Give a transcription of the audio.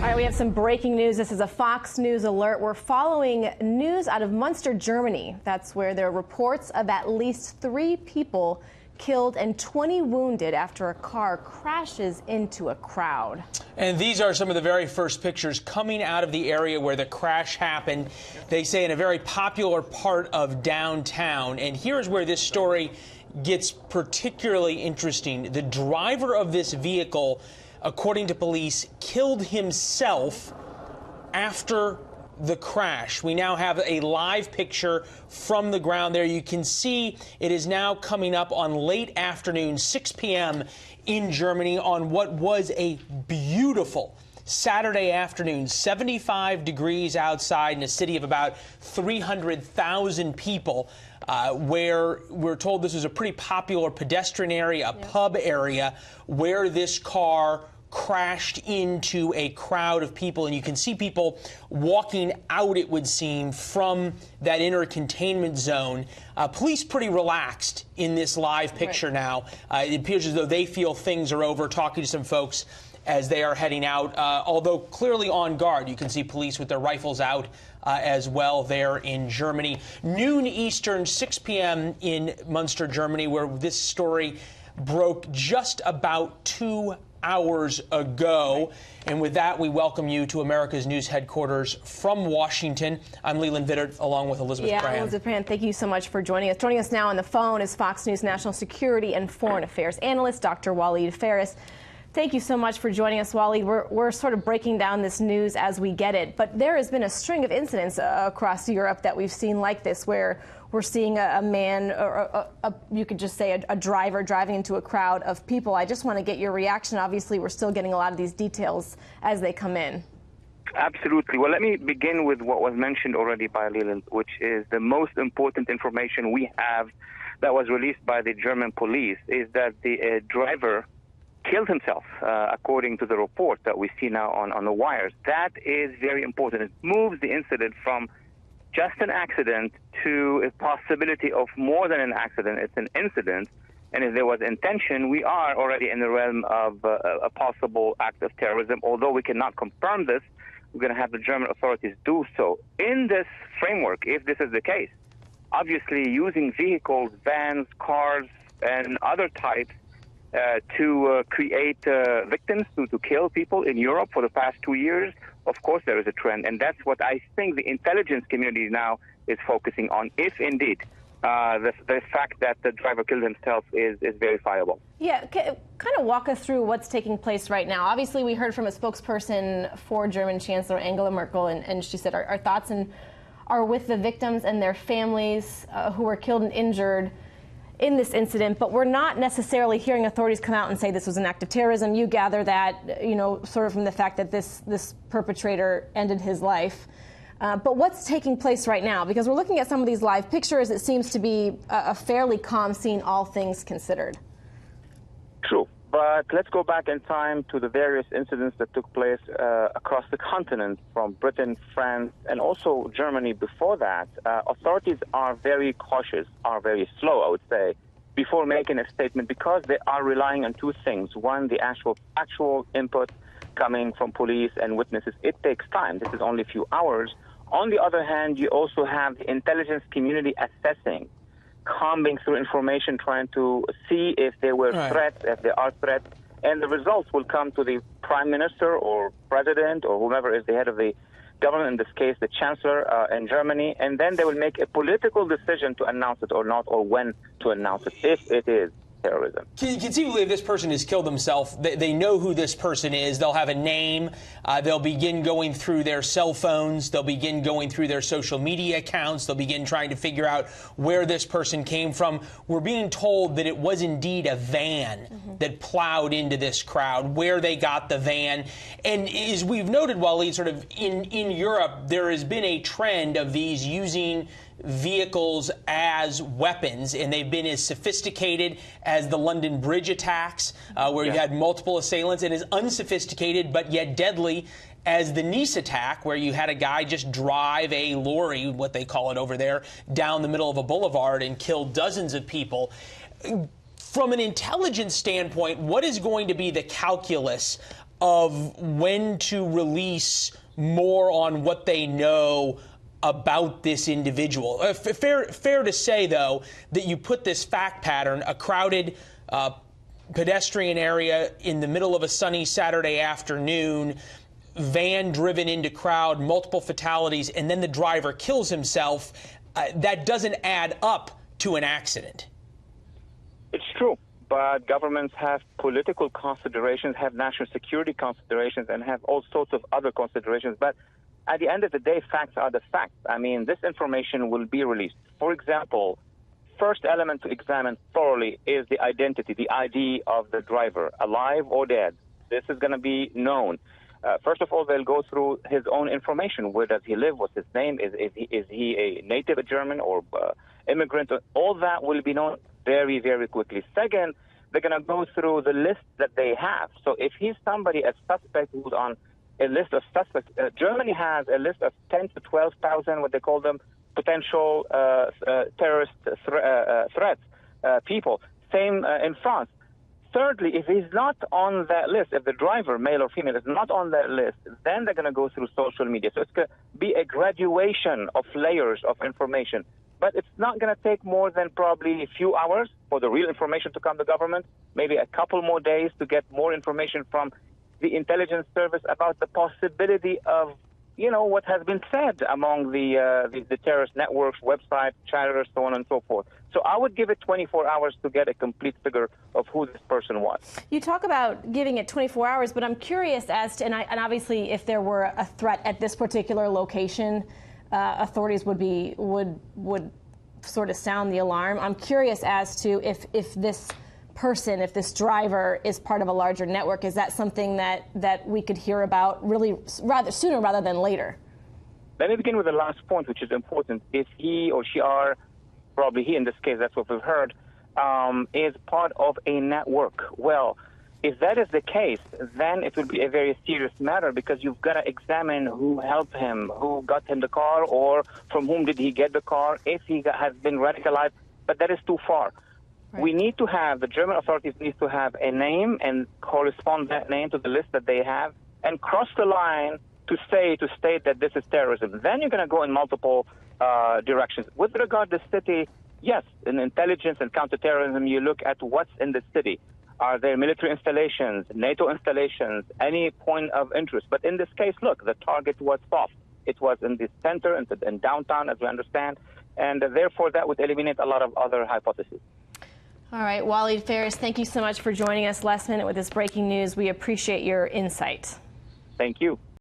All right, we have some breaking news. This is a Fox News alert. We're following news out of Munster, Germany. That's where there are reports of at least 3 people killed and 20 wounded after a car crashes into a crowd. And these are some of the very first pictures coming out of the area where the crash happened. They say in a very popular part of downtown. And here's where this story gets particularly interesting. The driver of this vehicle, according to police, killed himself after the crash. We now have a live picture from the ground there. You can see it is now coming up on late afternoon, 6 p.m. in Germany on what was a beautiful Saturday afternoon, 75 degrees outside in a city of about 300,000 people, where we're told this was a pretty popular pedestrian area, a pub area, where this car crashed into a crowd of people. And you can see people walking out, it would seem, from that inner containment zone. Police pretty relaxed in this live picture now. It appears as though they feel things are over, talking to some folks as they are heading out, although clearly on guard. You can see police with their rifles out as well there in Germany. Noon Eastern, 6 p.m. in Munster, Germany, where this story broke just about 2 hours ago. And with that, we welcome you to America's News Headquarters from Washington. I'm Leland Vittert, along with Elizabeth Brand. Elizabeth Brand, thank you so much for joining us. Joining us now on the phone is Fox News national security and foreign affairs analyst, Dr. Walid Phares. Thank you so much for joining us, Walid. We're sort of breaking down this news as we get it, but there has been a string of incidents across Europe that we've seen like this, where we're seeing a man, or you could just say a driver driving into a crowd of people. I just want to get your reaction. Obviously, we're still getting a lot of these details as they come in. Absolutely. Well, let me begin with what was mentioned already by Leland, which is the most important information we have that was released by the German police, is that the driver killed himself, according to the report that we see now on the wires. That is very important. It moves the incident from just an accident to a possibility of more than an accident. It's an incident, and if there was intention, we are already in the realm of a possible act of terrorism. Although we cannot confirm this, we're going to have the German authorities do so. In this framework, if this is the case, obviously using vehicles, vans, cars, and other types to create victims, to kill people in Europe for the past 2 years, of course there is a trend. And that's what I think the intelligence community now is focusing on, if indeed the fact that the driver killed himself is verifiable. Yeah, kind of walk us through what's taking place right now. Obviously, we heard from a spokesperson for German Chancellor Angela Merkel, and she said our thoughts are with the victims and their families who were killed and injured in this incident, but we're not necessarily hearing authorities come out and say this was an act of terrorism. You gather that, sort of from the fact that this perpetrator ended his life. But what's taking place right now? Because we're looking at some of these live pictures, it seems to be a fairly calm scene, all things considered. True. But let's go back in time to the various incidents that took place across the continent, from Britain, France, and also Germany before that. Authorities are very cautious, are very slow, I would say, before making a statement, because they are relying on 2 things. One, the actual input coming from police and witnesses. It takes time. This is only a few hours. On the other hand, you also have the intelligence community assessing, combing through information, trying to see if there were threats, if there are threats, and the results will come to the prime minister or president or whomever is the head of the government, in this case the chancellor in Germany, and then they will make a political decision to announce it or not, or when to announce it, if it is terrorism. Conceivably, if this person has killed himself, they know who this person is. They'll have a name. They'll begin going through their cell phones. They'll begin going through their social media accounts. They'll begin trying to figure out where this person came from. We're being told that it was indeed a van that plowed into this crowd, where they got the van. And as we've noted, Walid, sort of in Europe, there has been a trend of these using vehicles as weapons, and they've been as sophisticated as the London Bridge attacks, where you had multiple assailants, and as unsophisticated but yet deadly as the Nice attack, where you had a guy just drive a lorry, what they call it over there, down the middle of a boulevard and kill dozens of people. From an intelligence standpoint, what is going to be the calculus of when to release more on what they know about this individual. Fair to say, though, that you put this fact pattern, a crowded pedestrian area in the middle of a sunny Saturday afternoon, van driven into crowd, multiple fatalities, and then the driver kills himself. That doesn't add up to an accident. It's true, but governments have political considerations, have national security considerations, and have all sorts of other considerations. But at the end of the day, facts are the facts. I mean, this information will be released. For example, first element to examine thoroughly is the identity, the ID of the driver, alive or dead. This is going to be known. First of all, they'll go through his own information. Where does he live? What's his name? Is he a native German or immigrant? All that will be known very, very quickly. Second, they're going to go through the list that they have. So if he's somebody, a suspect who's on a list of suspects, Germany has a list of 10 to 12,000, what they call them, potential terrorist threats, people. Same in France. Thirdly, if he's not on that list, if the driver, male or female, is not on that list, then they're going to go through social media. So it's going to be a graduation of layers of information. But it's not going to take more than probably a few hours for the real information to come to government, maybe a couple more days to get more information from the intelligence service about the possibility of, you know, what has been said among the terrorist networks, websites, chatters, so on and so forth. So I would give it 24 hours to get a complete figure of who this person was. You talk about giving it 24 hours, but I'm curious as to, and obviously if there were a threat at this particular location, authorities would sort of sound the alarm. I'm curious as to if this person, if this driver is part of a larger network. Is that something that we could hear about really rather sooner rather than later? Let me begin with the last point, which is important. If he or she are, probably he in this case, that's what we've heard, is part of a network. Well, if that is the case, then it will be a very serious matter because you've got to examine who helped him, who got him the car, or from whom did he get the car, if he has been radicalized. But that is too far. Right. We need to have, the German authorities need to have a name and correspond that name to the list that they have and cross the line to state that this is terrorism. Then you're going to go in multiple directions. With regard to the city, yes, in intelligence and counterterrorism, you look at what's in the city. Are there military installations, NATO installations, any point of interest? But in this case, look, the target was soft. It was in the center, in downtown, as we understand, and therefore that would eliminate a lot of other hypotheses. All right, Walid Phares, thank you so much for joining us last minute with this breaking news. We appreciate your insight. Thank you.